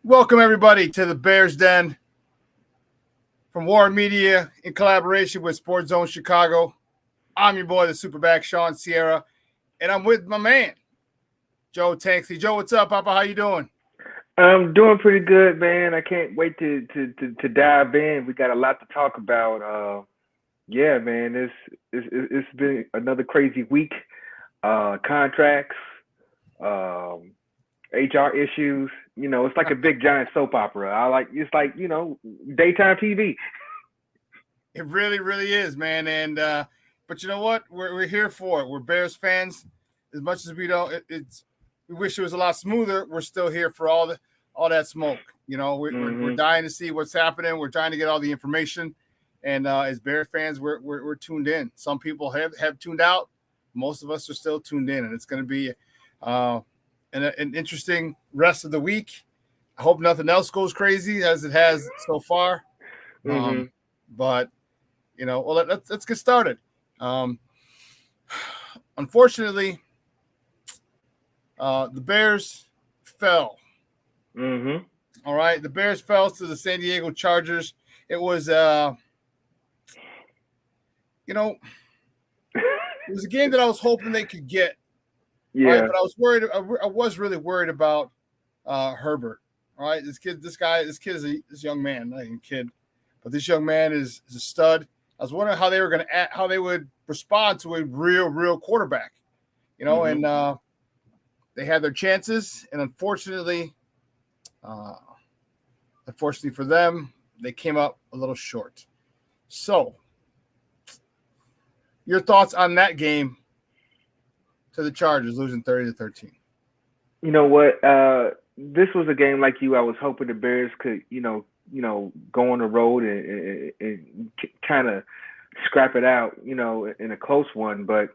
Welcome, everybody, to the Bears Den from Warren Media in collaboration with Sports Zone Chicago. I'm your boy, the Superback, Sean Sierra, and I'm with my man, Joe Tanksy. Joe, what's up, Papa? How you doing? I'm doing pretty good, man. I can't wait to dive in. We got a lot to talk about. Yeah, man, it's been another crazy week. Contracts, um, HR issues. It's like a big giant soap opera. It's like daytime TV. It really, really is, man. And but you know what? We're here for it. We're Bears fans. As much as we don't, we wish it was a lot smoother. We're still here for all that smoke. We're dying to see what's happening. We're trying to get all the information. And as Bear fans, we're tuned in. Some people have tuned out. Most of us are still tuned in, and it's going to be an interesting rest of the week. I hope nothing else goes crazy as it has so far. But well, let's get started. Unfortunately, the Bears fell. All right, the Bears fell to the San Diego Chargers. It was it was a game that I was hoping they could get. Yeah. Right? But I was worried. I was really worried about Herbert. All right, this kid is this young man, not even a kid, but this young man is a stud. I was wondering how they would respond to a real quarterback, and they had their chances, and unfortunately for them, they came up a little short. So, your thoughts on that game to the Chargers losing 30-13? You know what? This was a game like I was hoping the Bears could, go on the road and kind of scrap it out, in a close one. But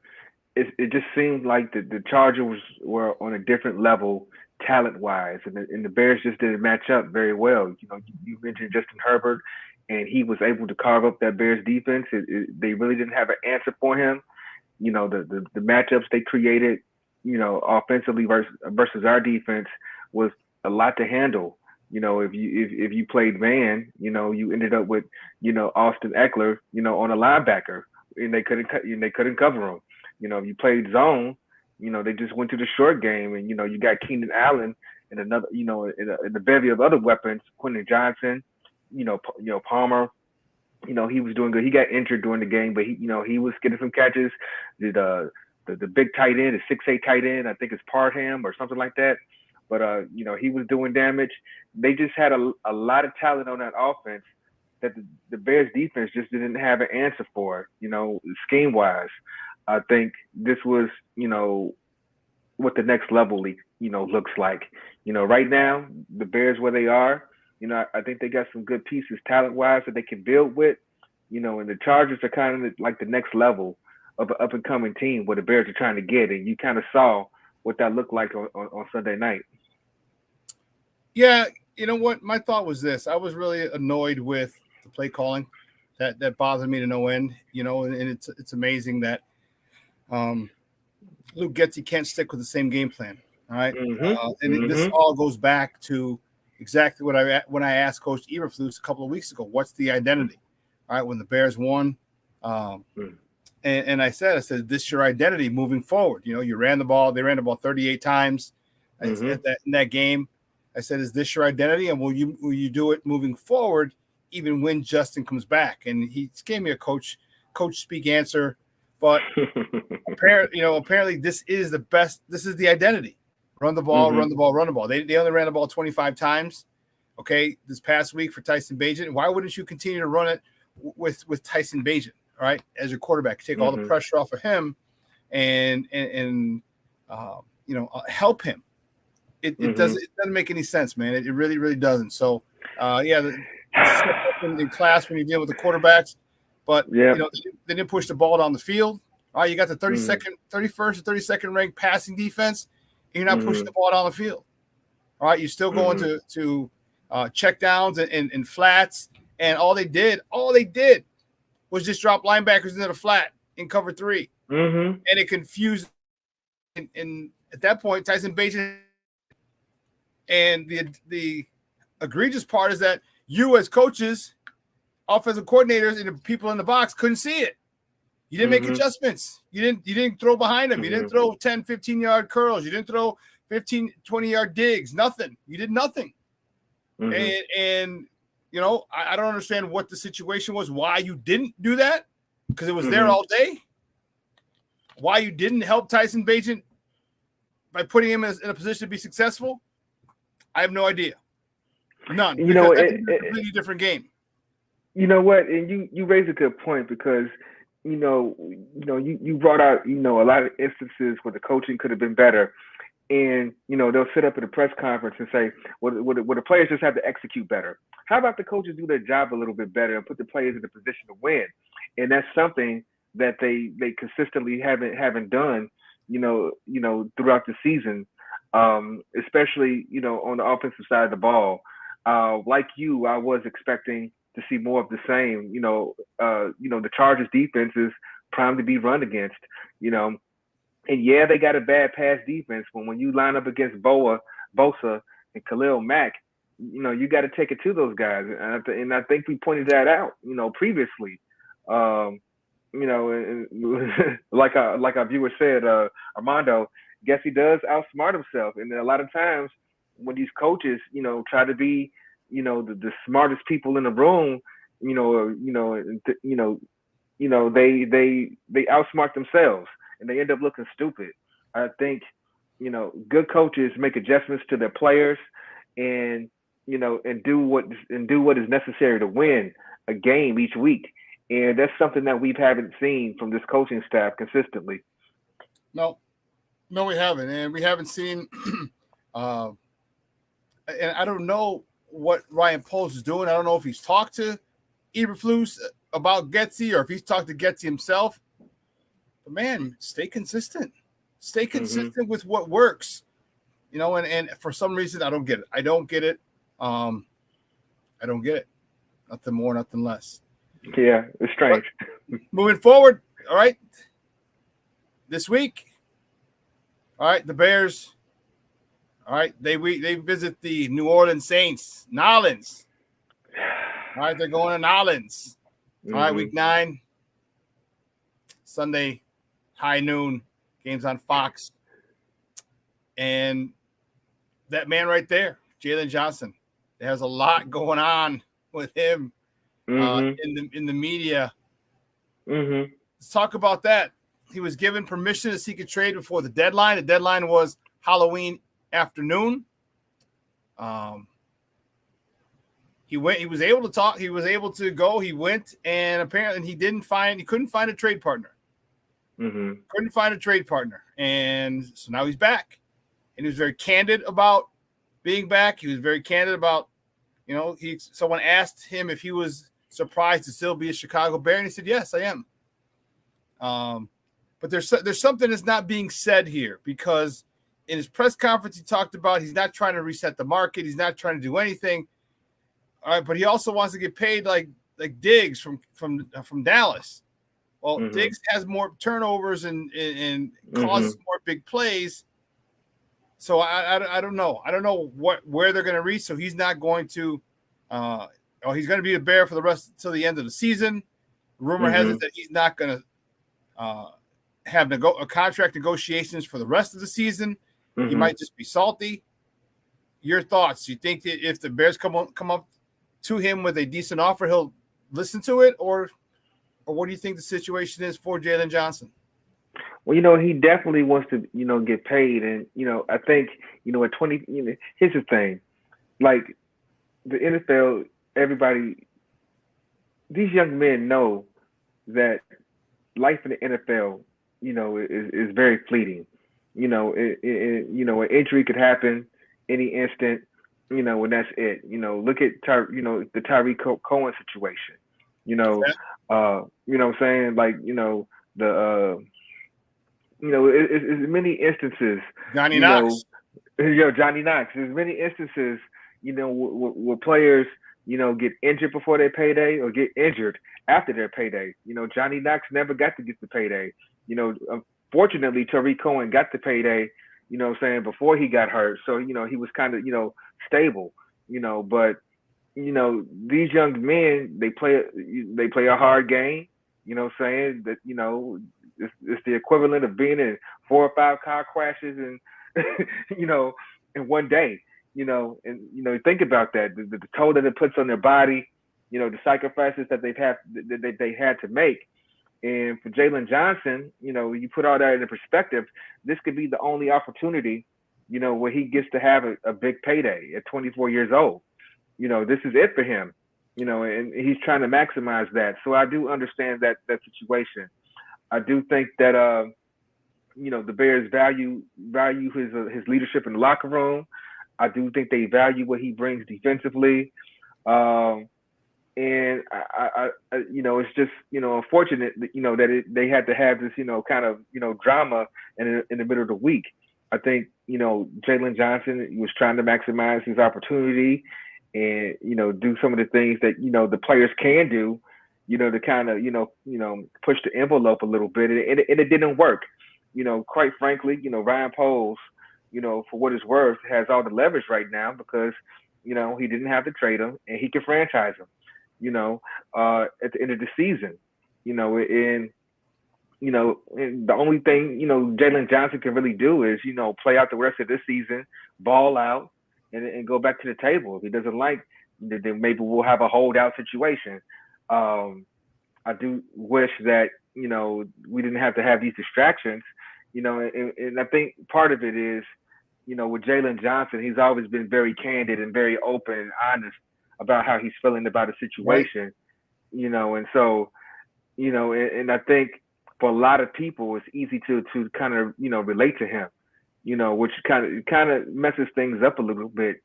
it just seemed like the Chargers were on a different level talent-wise, and the Bears just didn't match up very well. You mentioned Justin Herbert, and he was able to carve up that Bears defense. They really didn't have an answer for him. The matchups they created, offensively versus our defense was a lot to handle. If you played man, you ended up with, Austin Eckler, on a linebacker, and they couldn't cover him. If you played zone, they just went to the short game, and you got Keenan Allen and another, in a bevy of other weapons, Quentin Johnson, Palmer. He was doing good. He got injured during the game, but he was getting some catches. The big tight end, the 6'8" tight end, I think it's Parham or something like that. But he was doing damage. They just had a lot of talent on that offense that the Bears defense just didn't have an answer for. Scheme wise, I think this was what the next level looks like. Right now the Bears where they are. I think they got some good pieces talent-wise that they can build with, and the Chargers are kind of like the next level of an up-and-coming team where the Bears are trying to get, and you kind of saw what that looked like on Sunday night. Yeah, you know what? My thought was this. I was really annoyed with the play calling. That bothered me to no end, and it's amazing that Luke Getsy can't stick with the same game plan, all right? This all goes back to exactly when I asked Coach Eberflus a couple of weeks ago, what's the identity? All right, when the Bears won, and I said, this is your identity moving forward. You ran the ball. They ran the ball 38 times in that game. I said, is this your identity, and will you do it moving forward, even when Justin comes back? And he gave me a coach speak answer, but apparently this is the best. This is the identity. Run the ball, run the ball, run the ball. They only ran the ball 25 times, okay, this past week for Tyson Bagent. Why wouldn't you continue to run it with Tyson Bagent, all right, as your quarterback? Take all the pressure off of him and help him. It doesn't make any sense, man. It really, really doesn't. So, in class when you deal with the quarterbacks, but they didn't push the ball down the field. All right, you got the 31st or 32nd ranked passing defense. You're not pushing the ball down the field. All right, you're still going to check downs and flats, and all they did was just drop linebackers into the flat in cover 3, and it confused. And at that point, Tyson Bagent and the egregious part is that you as coaches, offensive coordinators, and the people in the box couldn't see it. You didn't make adjustments. You didn't throw behind them. You didn't throw 10, 15-yard curls. You didn't throw 15, 20-yard digs. Nothing. You did nothing. And you know, I don't understand what the situation was, why you didn't do that, because it was there all day. Why you didn't help Tyson Bagent by putting him in a position to be successful, I have no idea. None. You know, that's a completely different game. You know what? And you raise a good point because you brought out, you know, a lot of instances where the coaching could have been better. And, you know, they'll sit up at a press conference and say, well, the players just have to execute better. How about the coaches do their job a little bit better and put the players in a position to win? And that's something that they consistently haven't done, you know, throughout the season, especially, you know, on the offensive side of the ball. Like you, I was expecting to see more of the same. You know, the Chargers defense is primed to be run against, you know. And yeah, they got a bad pass defense, but when you line up against Bosa and Khalil Mack, you know, you got to take it to those guys. And I think we pointed that out, you know, previously. You know, and like our viewer said, Armando, guess he does outsmart himself. And a lot of times when these coaches, you know, try to be, you know, the smartest people in the room, they outsmart themselves. And they end up looking stupid. I think, you know, good coaches make adjustments to their players, and you know, and do what is necessary to win a game each week. And that's something that we haven't seen from this coaching staff consistently. No, we haven't, and we haven't seen. And I don't know what Ryan Poles is doing. I don't know if he's talked to Eberflus about Getsy or if he's talked to Getsy himself. But man, stay consistent. Stay consistent with what works. You know, and for some reason I don't get it. I don't get it. I don't get it. Nothing more, nothing less. Yeah, it's strange. But moving forward, all right. This week, all right, the Bears. All right, they visit the New Orleans Saints, Nolans. All right, they're going to Nolans. All right, week 9, Sunday. High noon, games on Fox. And that man right there, Jalen Johnson, there has a lot going on with him in the media. Let's talk about that. He was given permission to seek a trade before the deadline. The deadline was Halloween afternoon. He was able to talk. He was able to go. He went, and apparently he couldn't find a trade partner. Couldn't find a trade partner, and so now he's back. And he was very candid about being back. He was very candid about, you know, someone asked him if he was surprised to still be a Chicago Bear, and he said, "Yes, I am." But there's something that's not being said here, because in his press conference he talked about he's not trying to reset the market. He's not trying to do anything. All right, but he also wants to get paid like Diggs from Dallas. Well, Diggs has more turnovers and causes more big plays. So I don't know. I don't know where they're going to reach. So he's not going to he's going to be a Bear for the rest till the end of the season. Rumor has it that he's not going to have contract negotiations for the rest of the season. He might just be salty. Your thoughts? Do you think that if the Bears come up to him with a decent offer, he'll listen to it, or what do you think the situation is for Jalen Johnson? Well, you know, he definitely wants to, you know, get paid. And, you know, I think, you know, at 20, you know, here's the thing. Like, the NFL, everybody, these young men know that life in the NFL, you know, is very fleeting. You know, an injury could happen any instant, you know, and that's it. You know, look at, the Tyreek Cohen situation. You know, you know what I'm saying? Like, you know, it's many instances. Johnny Knox. Johnny Knox. There's many instances, you know, where players, you know, get injured before their payday or get injured after their payday. You know, Johnny Knox never got to get the payday. You know, unfortunately, Tyreek Cohen got the payday, you know what I'm saying, before he got hurt. So, you know, he was kind of, you know, stable. But these young men, they play a hard game. You know what I'm saying? That it's the equivalent of being in 4 or 5 car crashes and in one day. And think about that, the toll that it puts on their body, the sacrifices that they had to make. And for Jalen Johnson, you put all that into perspective, this could be the only opportunity, where he gets to have a big payday at 24 years old. This is it for him, and he's trying to maximize that. So I do understand that situation. I do think that the Bears value his leadership in the locker room. I do think they value what he brings defensively. And I it's just, unfortunate that they had to have this, kind of, drama in the middle of the week. I think, Jalen Johnson was trying to maximize his opportunity and, do some of the things that, the players can do, to kind of, push the envelope a little bit. And it didn't work. Quite frankly, Ryan Poles, for what it's worth, has all the leverage right now because, he didn't have to trade him and he can franchise him, at the end of the season, and the only thing, Jalen Johnson can really do is, play out the rest of this season, ball out, and go back to the table. If he doesn't like, then maybe we'll have a holdout situation. I do wish that, we didn't have to have these distractions, and I think part of it is, with Jalen Johnson, he's always been very candid and very open and honest about how he's feeling about a situation, right. And so, and I think for a lot of people, it's easy to kind of, relate to him, which kind of messes things up a little bit.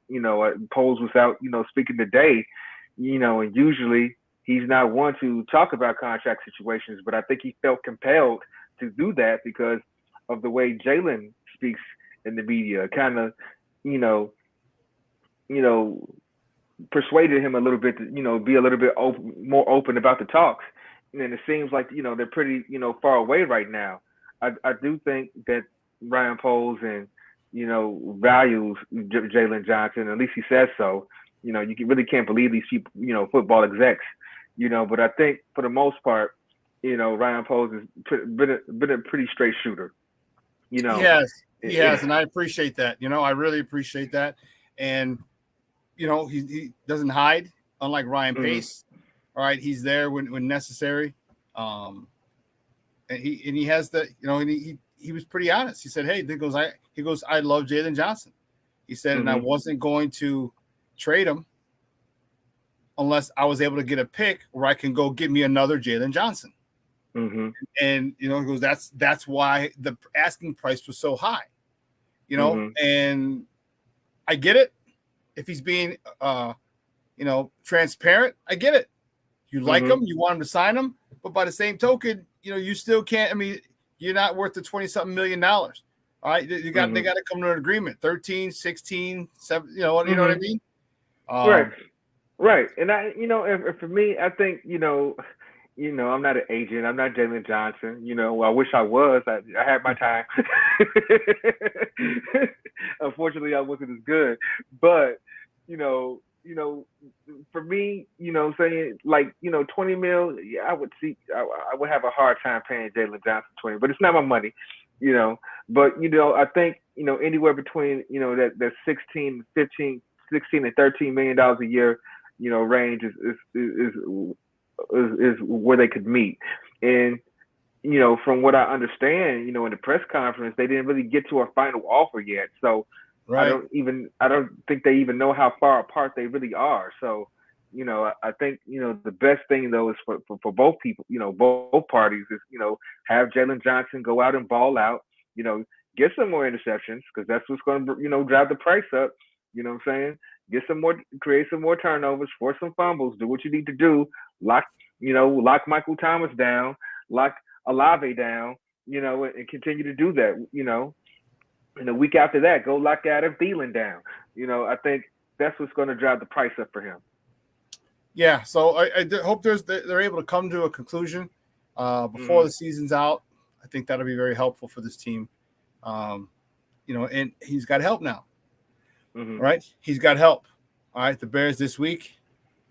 Poles was out, speaking today, and usually he's not one to talk about contract situations, but I think he felt compelled to do that because of the way Jalen speaks in the media, kind of, persuaded him a little bit to, be a little bit more open about the talks. And it seems like, they're pretty, far away right now. I do think that Ryan Poles and, values Jalen Johnson, at least he says so. You really can't believe these people, football execs, but I think for the most part, Ryan Poles has been a pretty straight shooter. Yes, he has, and I appreciate that. I really appreciate that. And, he doesn't hide, unlike Ryan Pace. All right, he's there when necessary. And he has the, and he was pretty honest. He said, "Hey," he goes, "I love Jalen Johnson." He said, and I wasn't going to trade him unless I was able to get a pick where I can go get me another Jalen Johnson. And he goes, that's why the asking price was so high. And I get it. If he's being transparent, I get it. You like him, you want him to sign him, but by the same token, you still can't. I mean, you're not worth the $20-something million. All right, they got to come to an agreement. 13, 16, 7. You know what I mean? Right. And and for me, I think I'm not an agent. I'm not Jalen Johnson. I wish I was. I had my time. Unfortunately, I wasn't as good. But for me, saying like, 20 mil, yeah, I would have a hard time paying Jalen Johnson 20, but it's not my money, But I think anywhere between that 16 and $13 million a year, range is where they could meet. And from what I understand, in the press conference, they didn't really get to a final offer yet. So right. I don't think they even know how far apart they really are. So I think the best thing though is for both people, both parties is have Jalen Johnson go out and ball out, get some more interceptions because that's what's going to drive the price up. You know what I'm saying? Create some more turnovers, force some fumbles, do what you need to do. Lock Michael Thomas down, lock Olave down, and continue to do that, And the week after that, go lock Adam Thielen down. I think that's what's going to drive the price up for him. Yeah, so I hope they're able to come to a conclusion before the season's out. I think that'll be very helpful for this team. And he's got help now. Right? He's got help. All right, the Bears this week,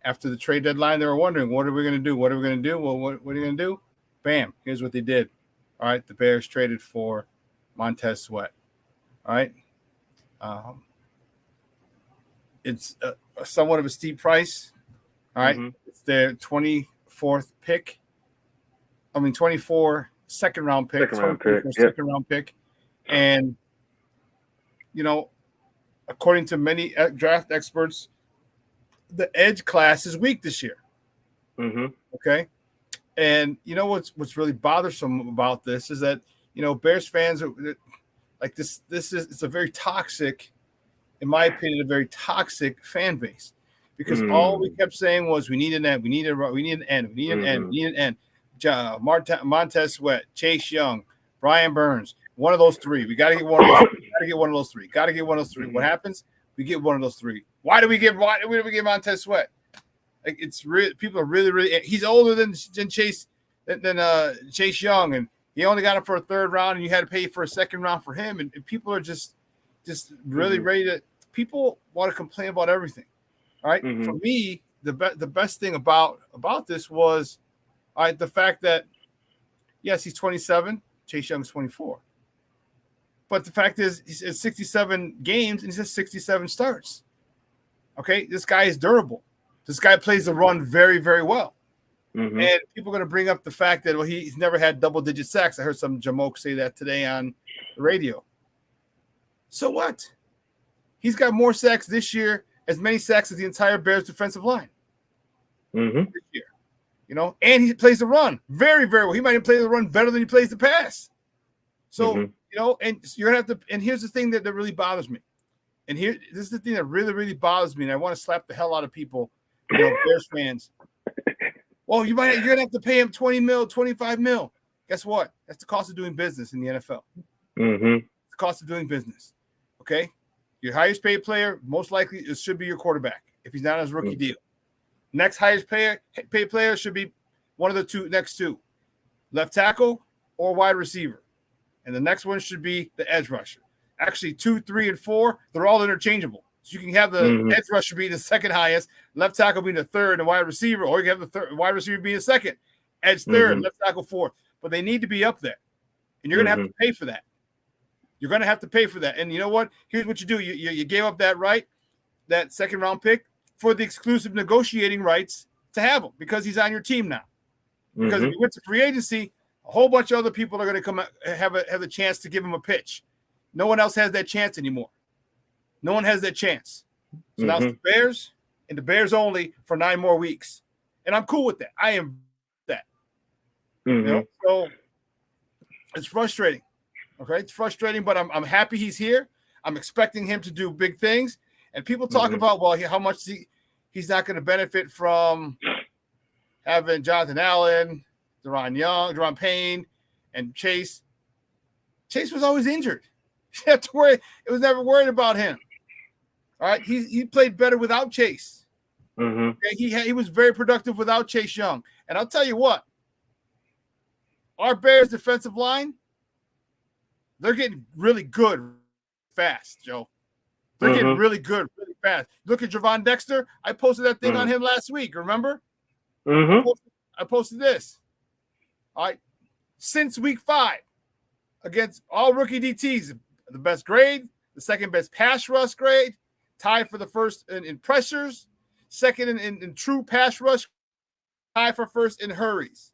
after the trade deadline, they were wondering, what are we going to do? What are we going to do? Well, what are you going to do? Bam, here's what they did. All right, the Bears traded for Montez Sweat. All right. It's somewhat of a steep price. All right. It's their 24th pick. 24 second round pick. Second round pick. And, according to many draft experts, the edge class is weak this year. Okay. And what's really bothersome about this is that, Bears fans are like this. It's a very toxic, in my opinion, a very toxic fan base, because all we kept saying was we need an end, we need an end. Montez Sweat, Chase Young, Brian Burns, one of those three. We got to get one of those three. What happens? We get one of those three. Why do we get Montez Sweat? Like, it's really, people are really. He's older than Chase Chase Young, and he only got him for a third round, and you had to pay for a second round for him. And people are just really ready to. People want to complain about everything. All right. For me, the best thing about this was, all right, the fact that yes, he's 27, Chase Young's 24. But the fact is, he's at 67 games and he's at 67 starts. Okay, this guy is durable. This guy plays the run very, very well. And people are going to bring up the fact that, well, he's never had double-digit sacks. I heard some Jamoke say that today on the radio. So what? He's got more sacks this year, as many sacks as the entire Bears defensive line this year. And he plays the run very, very well. He might even play the run better than he plays the pass. So, and you're going to have to – and here's the thing that really bothers me. And this is the thing that really, really bothers me, and I want to slap the hell out of people, Bears fans. Well, you're going to have to pay him $20 million, $25 million. Guess what? That's the cost of doing business in the NFL. It's the cost of doing business. Okay? Your highest paid player, most likely, it should be your quarterback if he's not on his rookie deal. Next highest paid player should be one of the next two, left tackle or wide receiver. And the next one should be the edge rusher. Actually, 2, 3, and 4, they're all interchangeable. So you can have the edge rusher be the second highest, left tackle being the third, and wide receiver, or you can have the third, wide receiver being the second, edge third, left tackle fourth. But they need to be up there. And you're going to have to pay for that. You're going to have to pay for that. And you know what? Here's what you do. You gave up that second round pick, for the exclusive negotiating rights to have him, because he's on your team now. Because if he went to free agency, a whole bunch of other people are going to come have the chance to give him a pitch. No one else has that chance anymore. No one has that chance. So now it's the Bears and the Bears only for 9 more weeks. And I'm cool with that. I am that. So it's frustrating. Okay, it's frustrating, but I'm happy he's here. I'm expecting him to do big things. And people talk about, well, how much he's not going to benefit from having Jonathan Allen, Deron Payne, and Chase. Chase was always injured. You have to worry. It was never worried about him. All right, he played better without Chase. Okay? He was very productive without Chase Young. And I'll tell you what, our Bears defensive line, they're getting really good fast, Joe. They're getting really good, really fast. Look at Javon Dexter. I posted that thing on him last week, remember? I posted this. All right. Since week 5, against all rookie DTs, the best grade, the second best pass rush grade, tied for the first in pressures, second in true pass rush, tied for first in hurries.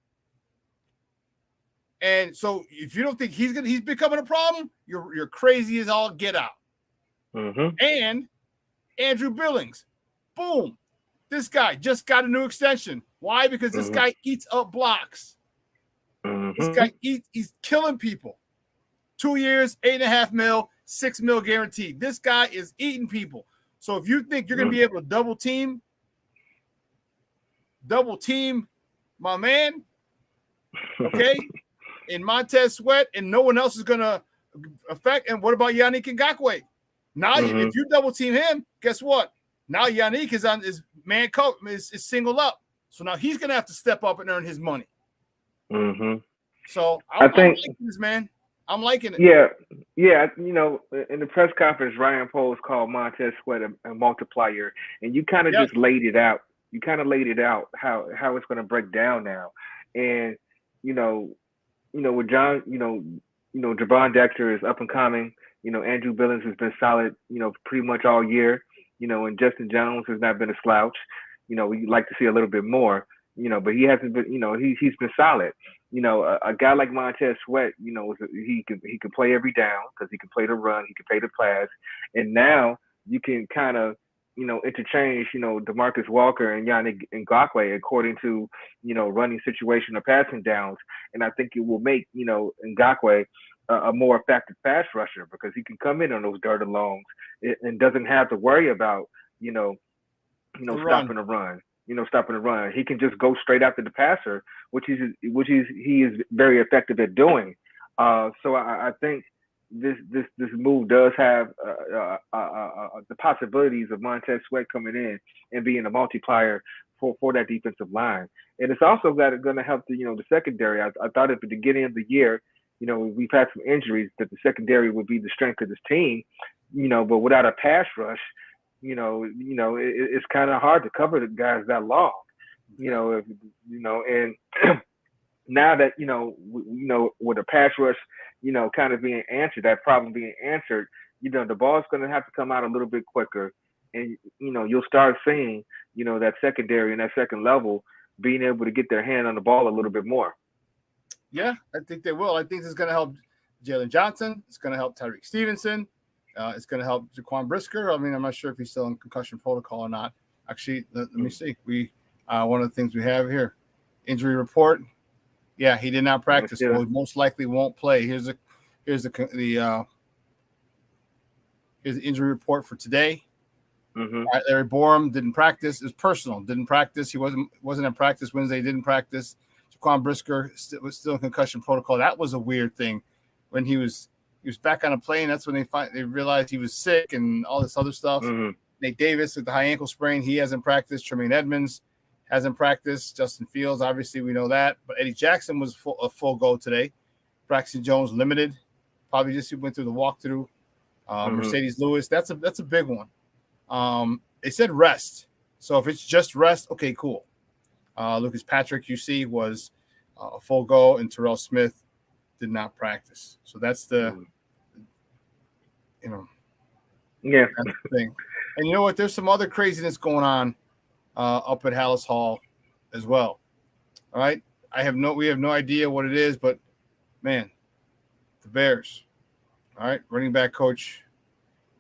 And so if you don't think he's becoming a problem, you're crazy as all get out. And Andrew Billings, boom. This guy just got a new extension. Why? Because this guy eats up blocks. This guy he's killing people. 2 years, $8.5 million, $6 million guaranteed. This guy is eating people. So if you think you're going to be able to double team my man, okay, in Montez Sweat, and no one else is going to affect. And what about Yannick Ngakoue? Now, if you double team him, guess what? Now Yannick is on his man coat, is singled up. So now he's going to have to step up and earn his money. So I think this, man. I'm liking it. Yeah. You know, in the press conference, Ryan Poles called Montez Sweat a multiplier, and you kind of Yes. just laid it out. You kind of laid it out how it's going to break down now, and you know, with John, Javon Dexter is up and coming. You know, Andrew Billings has been solid. You know, pretty much all year. You know, and Justin Jones has not been a slouch. You know, we'd like to see a little bit more. You know, but he hasn't been. You know, he's been solid. You know, a guy like Montez Sweat, you know, he can play every down because he can play the run, he can play the pass, and now you can kind of, you know, interchange, you know, DeMarcus Walker and Yannick Ngakoue according to, you know, running situation or passing downs, and I think it will make, you know, Ngakoue a more effective pass rusher because he can come in on those dirty longs and doesn't have to worry about, stopping the run. Stopping the run. He can just go straight after the passer, which he is very effective at doing. So I think this move does have the possibilities of Montez Sweat coming in and being a multiplier for that defensive line, and it's also going to help the secondary. I thought at the beginning of the year, we've had some injuries that the secondary would be the strength of this team, but without a pass rush. It's kind of hard to cover the guys that long, and now that, with the pass rush, kind of being answered, that problem being answered, the ball's going to have to come out a little bit quicker. And, you'll start seeing, that secondary and that second level being able to get their hand on the ball a little bit more. Yeah, I think they will. I think this is going to help Jalen Johnson. It's going to help Tyreek Stevenson. It's going to help Jaquan Brisker. I mean, I'm not sure if he's still in concussion protocol or not. Actually, let me see. We one of the things we have here, injury report. Yeah, he did not practice. So he most likely won't play. Here's the injury report for today. Mm-hmm. Larry Borum didn't practice. It was personal. Didn't practice. He wasn't in practice Wednesday. Didn't practice. Jaquan Brisker was still in concussion protocol. That was a weird thing when he was back on a plane. That's when they realized he was sick and all this other stuff. Mm-hmm. Nate Davis with the high ankle sprain. He hasn't practiced. Tremaine Edmonds hasn't practiced. Justin Fields, obviously, we know that. But Eddie Jackson was a full go today. Braxton Jones limited. Probably just went through the walkthrough. Mercedes Lewis, that's a big one. They said rest. So if it's just rest, okay, cool. Lucas Patrick, UC, was a full go, and Terrell Smith did not practice. So that's the that's the thing. And you know what? There's some other craziness going on up at Hallis Hall as well. All right. We have no idea what it is, but man, the Bears. All right. Running back coach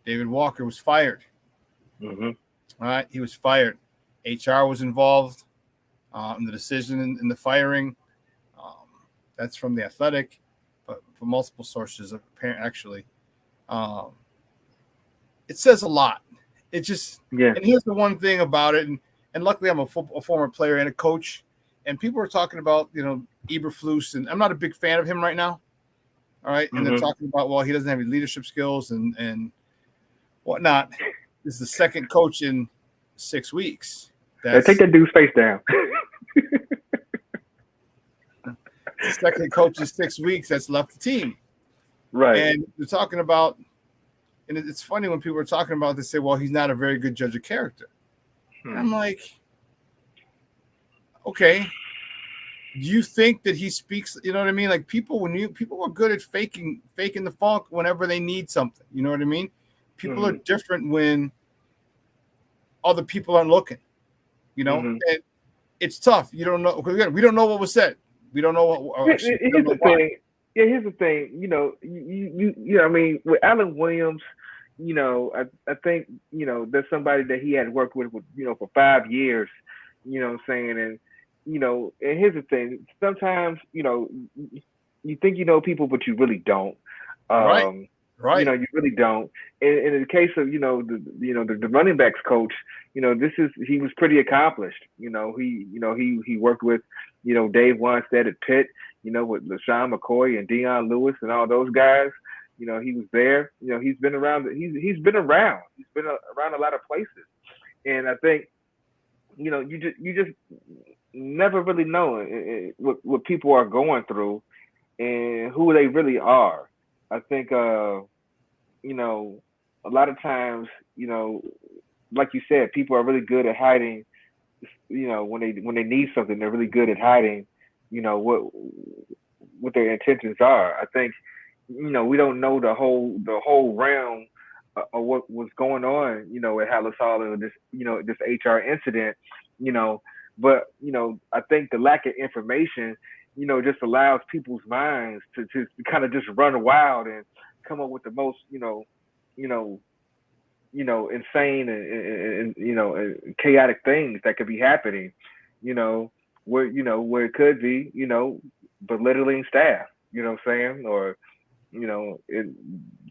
David Walker was fired. Mm-hmm. All right. He was fired. HR was involved in the decision in the firing. That's from The Athletic, but from multiple sources, actually. It says a lot. It just And here's the one thing about it, and luckily I'm a former player and a coach, and people are talking about Eberflus, and I'm not a big fan of him right now. All right, and they're talking about, well, he doesn't have any leadership skills and whatnot. This is the second coach in 6 weeks. Take that dude's face down. The second coach in 6 weeks that's left the team. Right. And they're talking about, and it's funny when people are talking about, they say, well, he's not a very good judge of character. And I'm like, okay, do you think that he speaks, you know what I mean? Like people are good at faking the funk whenever they need something. You know what I mean? People are different when other people aren't looking, and it's tough. You don't know, because we don't know what was said. We don't know what. Here's the thing. Yeah, here's the thing. You I mean, with Alan Williams, I think there's somebody that he had worked with for 5 years. You know what I'm saying? And and here's the thing. Sometimes you think you know people, but you really don't. Right. You really don't. And in the case of the running backs coach, he was pretty accomplished. He worked with Dave Wanstead at Pitt, with LaShawn McCoy and Dion Lewis and all those guys. He was there. He's been around. He's been around. He's been around a lot of places. And I think you just never really know what people are going through and who they really are. I think a lot of times, like you said, people are really good at hiding. When they need something, they're really good at hiding. What their intentions are. I think we don't know the whole realm of what was going on. At Hallis Hall and this HR incident. You know, but I think the lack of information, just allows people's minds to kind of just run wild and come up with the most you know insane and chaotic things that could be happening, where it could be, belittling staff, what I'm saying, or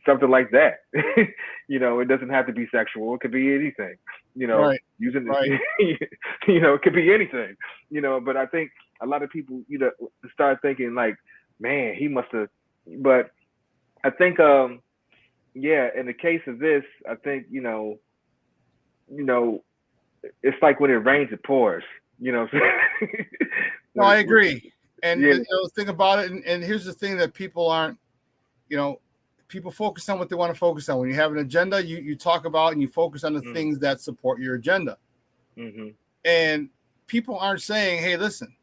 something like that. It doesn't have to be sexual. It could be anything. Right. Using Right. it could be anything. But I think a lot of people, start thinking like, man, he must have. But I think, yeah, in the case of this, I think it's like when it rains, it pours. No, I agree. And Yeah. think about it. And here's the thing that people aren't, people focus on what they want to focus on. When you have an agenda, you talk about and you focus on the things that support your agenda. Mm-hmm. And people aren't saying, hey, listen,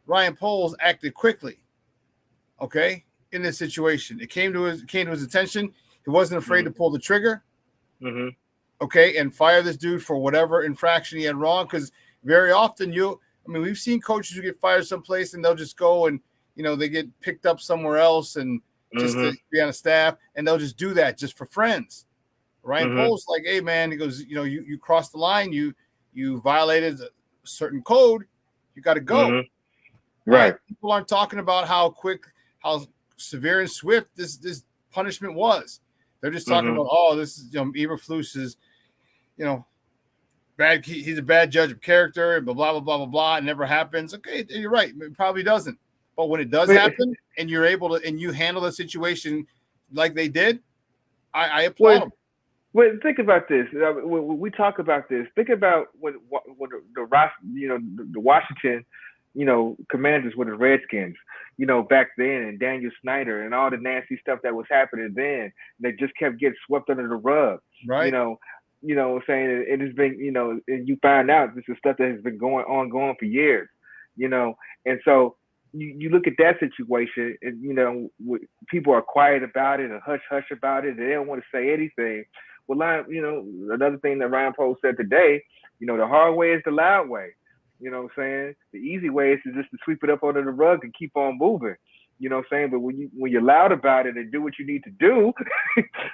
Ryan Poles acted quickly, okay, in this situation. It came to his attention. He wasn't afraid to pull the trigger, okay, and fire this dude for whatever infraction he had wrong. Because very often we've seen coaches who get fired someplace and they'll just go and, they get picked up somewhere else and just to be on a staff, and they'll just do that just for friends. Ryan Poles like, hey, man, he goes, you crossed the line, you violated a certain code, you got to go. Right. People aren't talking about how severe and swift this punishment was. They're just talking about, this is Eberflus is, bad. He's a bad judge of character, and blah blah blah blah blah. It never happens. Okay, you're right. It probably doesn't. But when it does happen, and you're able to, and you handle the situation like they did, I applaud them. Well, think about this. When we talk about this, think about when the Washington, Commanders were the Redskins, back then, and Daniel Snyder and all the nasty stuff that was happening then, that just kept getting swept under the rug. Right. What I'm saying, it has been, and you find out this is stuff that has been going for years, and so you look at that situation, and people are quiet about it and hush about it, and they don't want to say anything. Well, another thing that Ryan Poles said today, the hard way is the loud way. You know what I'm saying? The easy way is just to sweep it up under the rug and keep on moving. You know what I'm saying? But when you're loud about it and do what you need to do,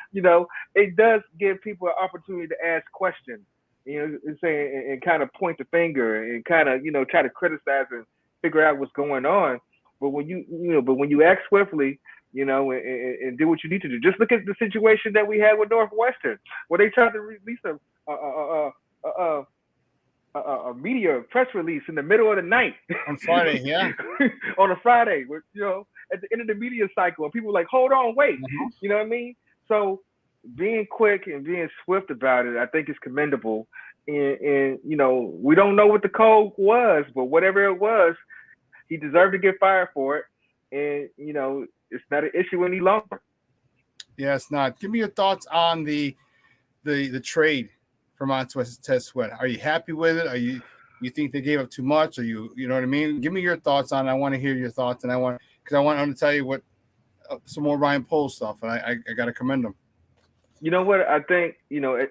it does give people an opportunity to ask questions, and kind of point the finger and kind of, try to criticize and figure out what's going on. But when you act swiftly, and do what you need to do. Just look at the situation that we had with Northwestern, where they tried to release a media press release in the middle of the night on Friday, yeah, on a Friday, with at the end of the media cycle, and people were like, hold on, wait, you know what I mean? So being quick and being swift about it, I think is commendable. And we don't know what the code was, but whatever it was, he deserved to get fired for it, and it's not an issue any longer. Yeah, it's not. Give me your thoughts on the trade for Montez Sweat. Are you happy with it? Are you think they gave up too much? Or you know what I mean? Give me your thoughts on it. I want to hear your thoughts, and I want to tell you what some more Ryan Poles stuff, and I got to commend him. You know what? I think, at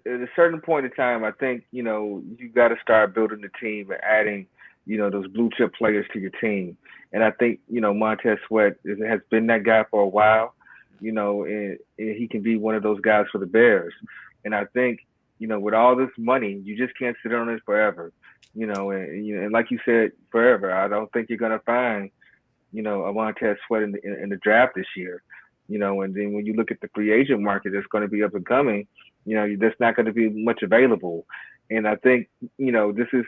a certain point in time, I think, you got to start building the team and adding, those blue chip players to your team. And I think, Montez Sweat has been that guy for a while, and he can be one of those guys for the Bears. And I think, with all this money, you just can't sit on it forever, and like you said, forever. I don't think you're going to find, a Montez Sweat in the draft this year. And then when you look at the free agent market that's going to be up and coming, there's not going to be much available. And I think, this is,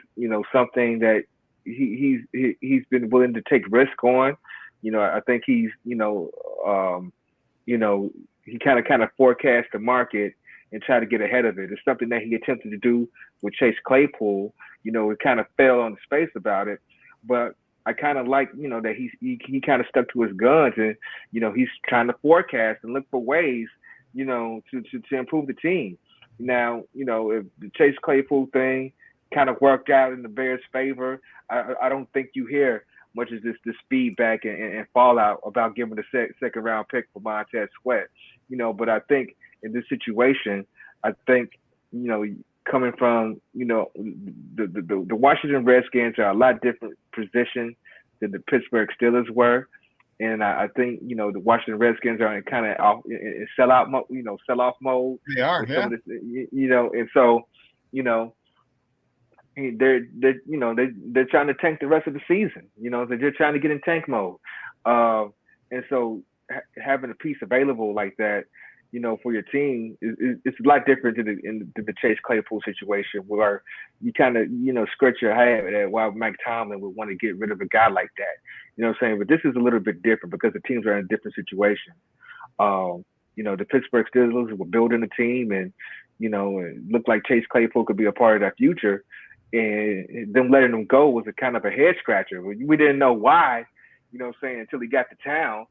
something that he's been willing to take risk on. I think he's, he kind of forecast the market and try to get ahead of it. It's something that he attempted to do with Chase Claypool. It kind of fell on his face about it. But I kind of like, that he kind of stuck to his guns, and he's trying to forecast and look for ways, to improve the team. Now, if the Chase Claypool thing kind of worked out in the Bears' favor, I don't think you hear much of this feedback and fallout about giving the second round pick for Montez Sweat. But I think in this situation, I think, coming from, the Washington Redskins are a lot different position than the Pittsburgh Steelers were. And I think, the Washington Redskins are kind of in sell-out mode, sell-off mode. They are, yeah. And so, they're trying to tank the rest of the season. They're just trying to get in tank mode. And so having a piece available like that, for your team, it's a lot different in the Chase Claypool situation, where you kind of, scratch your head at why Mike Tomlin would want to get rid of a guy like that. You know what I'm saying? But this is a little bit different because the teams are in a different situation. The Pittsburgh Steelers were building a team, and, it looked like Chase Claypool could be a part of that future. And them letting him go was a kind of a head scratcher. We didn't know why, until he got to town,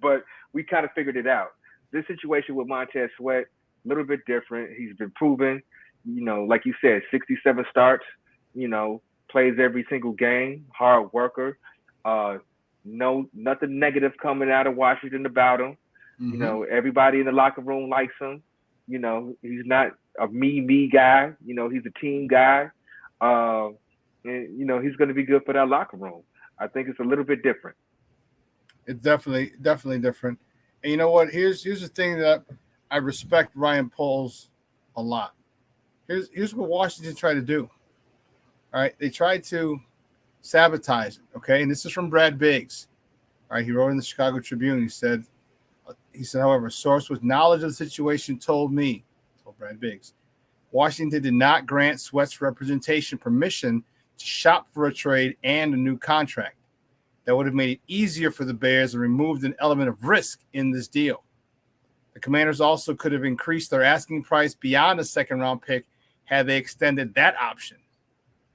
but we kind of figured it out. This situation with Montez Sweat, a little bit different. He's been proven, like you said, 67 starts, plays every single game, hard worker. Nothing negative coming out of Washington about him. Mm-hmm. Everybody in the locker room likes him. He's not a me guy. He's a team guy. And, he's going to be good for that locker room. I think it's a little bit different. It's definitely different. And you know what? Here's the thing that I respect Ryan Poles a lot. Here's what Washington tried to do. All right, they tried to sabotage it. Okay, and this is from Brad Biggs. All right, he wrote in the Chicago Tribune. He said, however, a source with knowledge of the situation told Brad Biggs, Washington did not grant Sweat's representation permission to shop for a trade and a new contract. That would have made it easier for the Bears and removed an element of risk in this deal. The Commanders also could have increased their asking price beyond a second-round pick had they extended that option.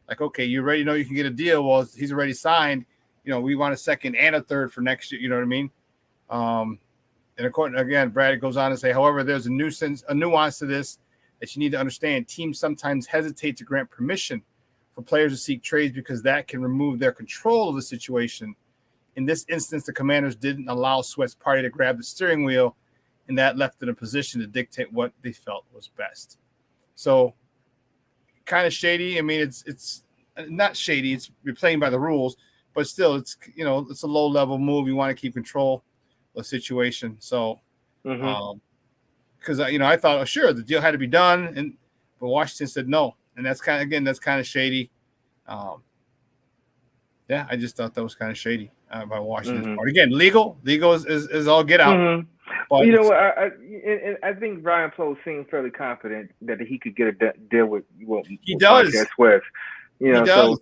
Like, okay, you already know you can get a deal. Well, he's already signed. We want a second and a third for next year. You know what I mean? And according, again, Brad goes on to say, however, there's a nuance to this that you need to understand. Teams sometimes hesitate to grant permission for players to seek trades because that can remove their control of the situation. In this instance, the Commanders didn't allow Sweat's party to grab the steering wheel, and that left them in a position to dictate what they felt was best. So, kind of shady. I mean, it's not shady. You're playing by the rules, but still, it's a low level move. You want to keep control of the situation. So, because I thought, oh, sure, the deal had to be done, but Washington said no, and that's kind of shady. I just thought that was kind of shady by Washington's part. Again, legal is all get out. Mm-hmm. But I think Ryan Poles seemed fairly confident that he could get a deal with Montez Sweat. He does.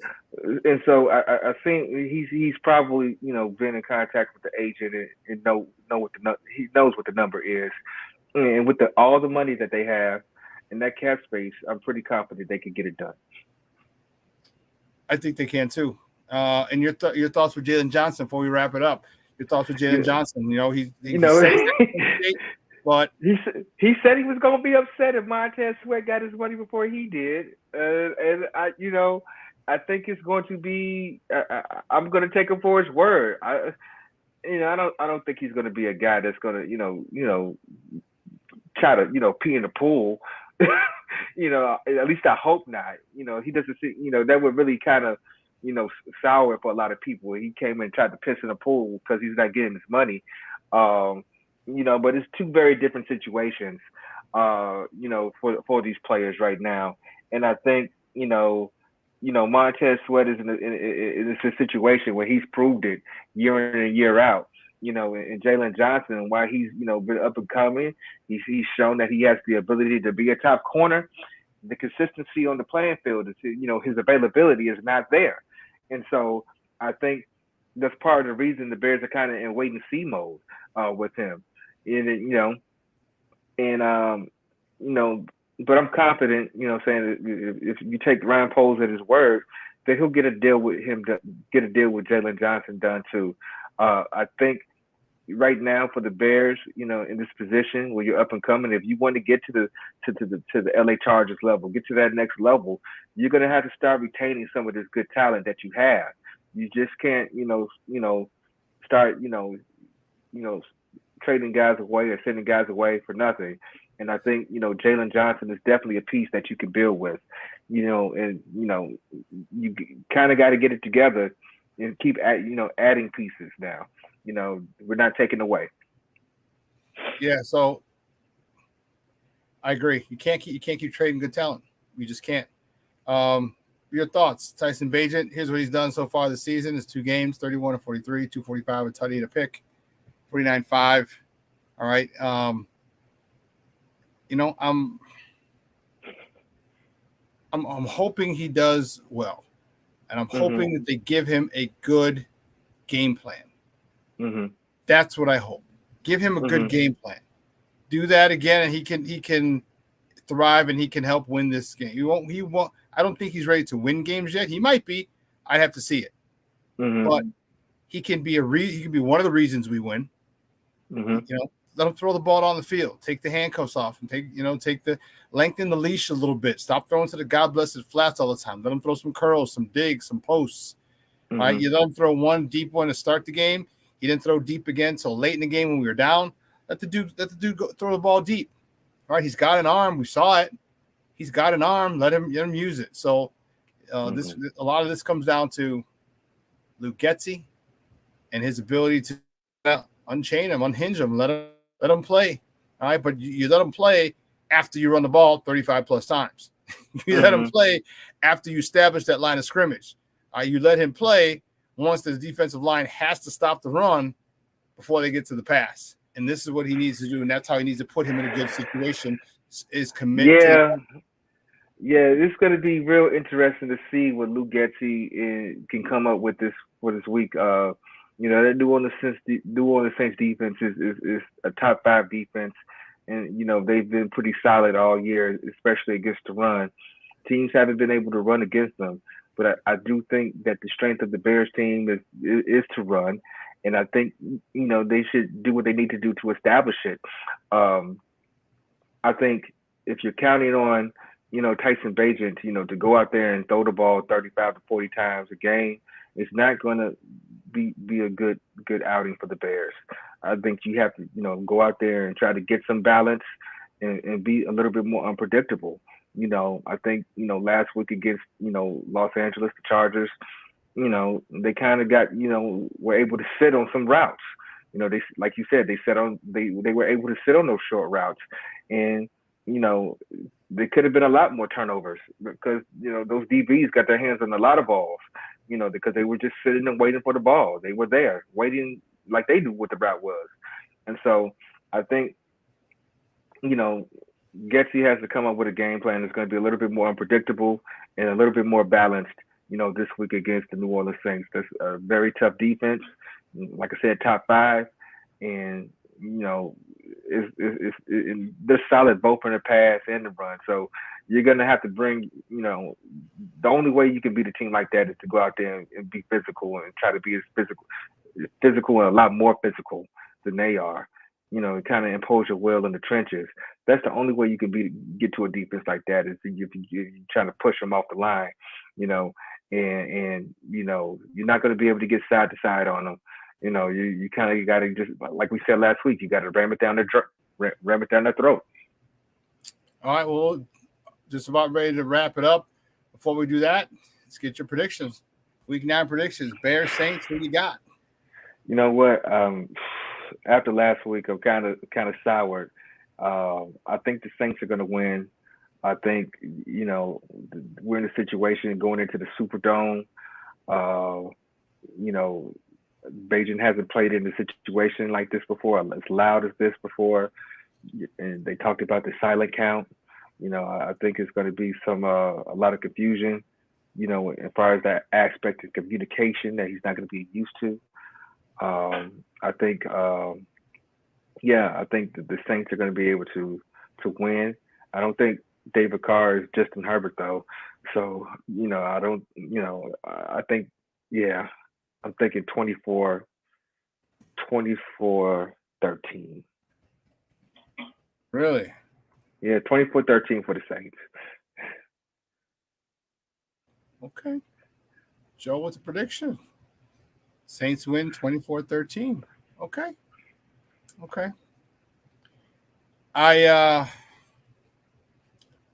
So I think he's probably been in contact with the agent and know what he knows what the number is, and with all the money that they have in that cap space, I'm pretty confident they could get it done. I think they can too. And your thoughts with Jalen Johnson before we wrap it up. Your thoughts with Jalen Johnson. But he said he was going to be upset if Montez Sweat got his money before he did. And I think it's going to be. I'm going to take him for his word. I don't think he's going to be a guy that's going to try to pee in the pool. At least I hope not. He doesn't see. That would really kind of sour for a lot of people. He came and tried to piss in the pool because he's not getting his money. But it's two very different situations, for these players right now. And I think, Montez Sweat is in a situation where he's proved it year in and year out. And Jalen Johnson, while he's, been up and coming, he's shown that he has the ability to be a top corner. The consistency on the playing field, his availability is not there. And so I think that's part of the reason the Bears are kind of in wait and see mode with him. But I'm confident, saying that if you take Ryan Poles at his word, that he'll get a deal with Jalen Johnson done too. I think right now for the Bears, in this position where you're up and coming, if you want to get to the LA Chargers level, get to that next level, you're gonna have to start retaining some of this good talent that you have. You just can't, start, trading guys away or sending guys away for nothing. And I think, Jalen Johnson is definitely a piece that you can build with, and, you kind of got to get it together and keep adding pieces now. We're not taking away. Yeah. So I agree. You can't keep trading good talent. You just can't. Your thoughts, Tyson Bagent. Here's what he's done so far this season: is 2 games, 31-43, 245, a tutty and a pick, 49.5. All right. I'm hoping he does well, and I'm hoping that they give him a good game plan. Mm-hmm. That's what I hope. Give him a good game plan. Do that again, and he can thrive, and he can help win this game. He won't. I don't think he's ready to win games yet. He might be. I'd have to see it. But he can be he can be one of the reasons we win. Let him throw the ball on the field. Take the handcuffs off and lengthen the leash a little bit. Stop throwing to the God blessed flats all the time. Let him throw some curls, some digs, some posts. All right. You let him throw one deep one to start the game. He didn't throw deep again until late in the game when we were down. Let the dude go throw the ball deep. All right. He's got an arm. We saw it. He's got an arm. Let him use it. So a lot of this comes down to Luke Getsy and his ability to unchain him, unhinge him, let him play. All right. But you let him play after you run the ball 35 plus times. You let him play after you establish that line of scrimmage. You let him play once the defensive line has to stop the run before they get to the pass. And this is what he needs to do. And that's how he needs to put him in a good situation, is commit to. Yeah, it's going to be real interesting to see what Luke Getsy can come up with for this week. That New Orleans Saints defense is a top 5 defense. And, they've been pretty solid all year, especially against the run. Teams haven't been able to run against them. But I do think that the strength of the Bears team is to run. And I think, they should do what they need to do to establish it. I think if you're counting on, Tyson Bagent, to go out there and throw the ball 35 to 40 times a game, it's not going to be a good outing for the Bears. I think you have to, go out there and try to get some balance and be a little bit more unpredictable. I think, last week against, Los Angeles, the Chargers, they kind of got, were able to sit on some routes. They, like you said, they were able to sit on those short routes. And, there could have been a lot more turnovers because, those DBs got their hands on a lot of balls, because they were just sitting and waiting for the ball. They were there waiting like they knew what the route was. And so I think, Getsy has to come up with a game plan that's going to be a little bit more unpredictable and a little bit more balanced, this week against the New Orleans Saints. That's a very tough defense. Like I said, top 5. And, they're solid both in the pass and the run. So you're going to have to bring, the only way you can beat a team like that is to go out there and be physical and try to be as physical and a lot more physical than they are. Kind of impose your will in the trenches. That's the only way you can get to a defense like that is if you're trying to push them off the line, and you're not going to be able to get side to side on them. You kind of got to just, like we said last week, you got to ram it down their throat. All right, well, just about ready to wrap it up. Before we do that, let's get your predictions. Week 9 predictions. Bears, Saints, who you got? You know what? After last week, I'm kind of soured. I think the Saints are going to win. I think, we're in a situation going into the Superdome. Bagent hasn't played in a situation like this before, as loud as this before. And they talked about the silent count. I think it's going to be a lot of confusion, as far as that aspect of communication that he's not going to be used to. I think the Saints are going to be able to win. I don't think David Carr is Justin Herbert though. So, I don't, I think, yeah, I'm thinking 24-13. Really? Yeah, 24-13 for the Saints. Okay. Joe, what's the prediction? Saints win 24-13. Okay.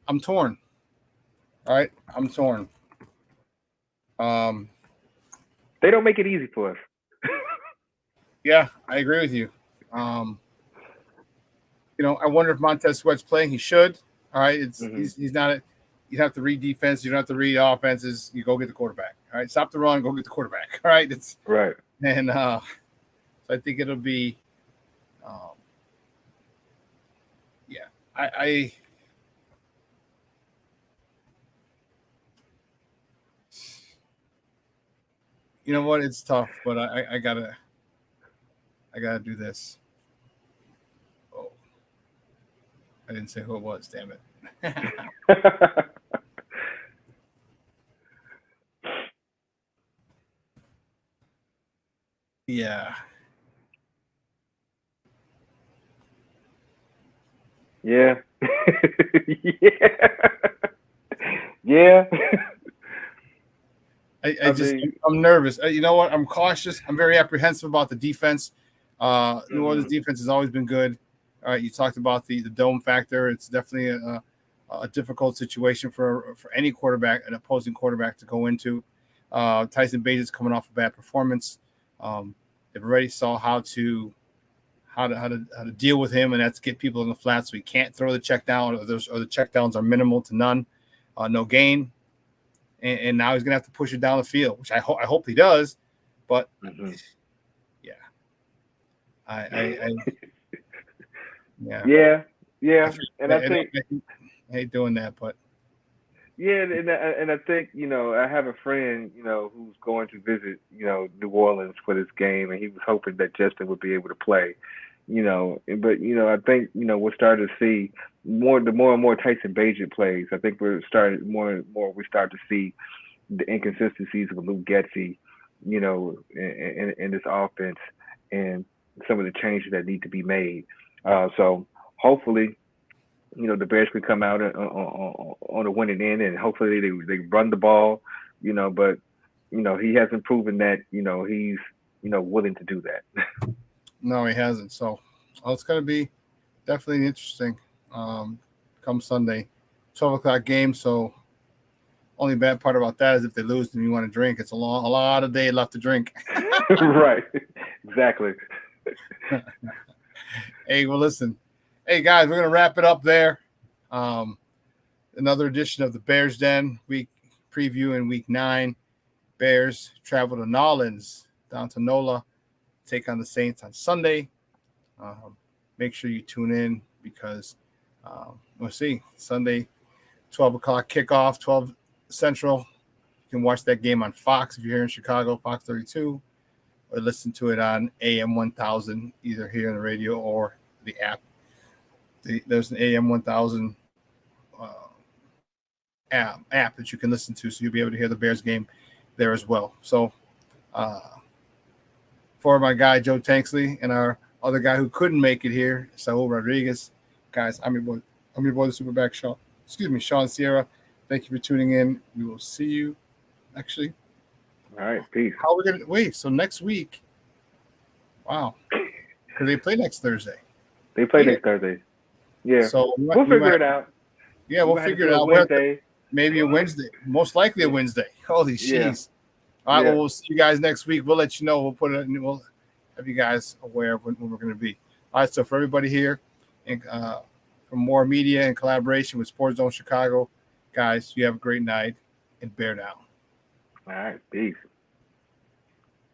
I'm torn. All right. I'm torn. They don't make it easy for us. Yeah, I agree with you. I wonder if Montez Sweat's playing. He should. All right. He's not. You have to read defense. You don't have to read offenses. You go get the quarterback. All right. Stop the run. Go get the quarterback. All right. It's right. And so I think it'll be. Yeah. I you know what? It's tough, but I gotta do this. Oh, I didn't say who it was. Damn it. Yeah. Yeah. Yeah. I'm nervous. You know what? I'm cautious. I'm very apprehensive about the defense. New Orleans defense has always been good. All right, you talked about the dome factor. It's definitely a difficult situation for any quarterback, an opposing quarterback, to go into. Tyson Bagent's coming off a bad performance. They've already saw how to deal with him, and that's get people in the flat so he can't throw the check down, or the check downs are minimal to none, no gain. And now he's gonna have to push it down the field, which I hope he does. But yeah, I yeah. And I think I hate doing that, but yeah, and I think I have a friend who's going to visit New Orleans for this game, and he was hoping that Justin would be able to play. But I think we're starting to see the more and more Tyson Bagent plays. I think we're starting more and more. We start to see the inconsistencies of Luke Getsy, in this offense, and some of the changes that need to be made. So hopefully, the Bears can come out on a winning end, and hopefully they run the ball. But he hasn't proven that he's willing to do that. No, he hasn't. So it's going to be definitely interesting come Sunday, 12 o'clock game. So only bad part about that is if they lose and you want to drink, it's a lot of day left to drink. Right. Exactly. Hey, well, listen. Hey, guys, we're going to wrap it up there. Another edition of the Bears Den week preview in week 9. Bears travel to Nolens, down to NOLA, take on the Saints on Sunday. Make sure you tune in because we'll see. Sunday, 12 o'clock kickoff, 12 Central. You can watch that game on Fox if you're here in Chicago, Fox 32, or listen to it on AM 1000, either here on the radio or the app. There's an AM 1000 app that you can listen to, so you'll be able to hear the Bears game there as well. So for my guy Joe Tanksley and our other guy who couldn't make it here, Saul Rodriguez, guys, I'm your boy the Superback Sean Sierra. Thank you for tuning in. We will see you actually. All right, peace. How are we gonna wait? So next week, wow, because they play next Thursday. They play next Thursday. Yeah. So we'll figure it out. Yeah, we'll figure it out. Wednesday. Maybe a Wednesday. Most likely a Wednesday. Holy jeez. All right, well, we'll see you guys next week. We'll let you know. We'll put it in. We'll have you guys aware of when we're going to be. All right, so for everybody here, and for more media and collaboration with Sports Zone Chicago, guys, you have a great night and bear down. All right, peace.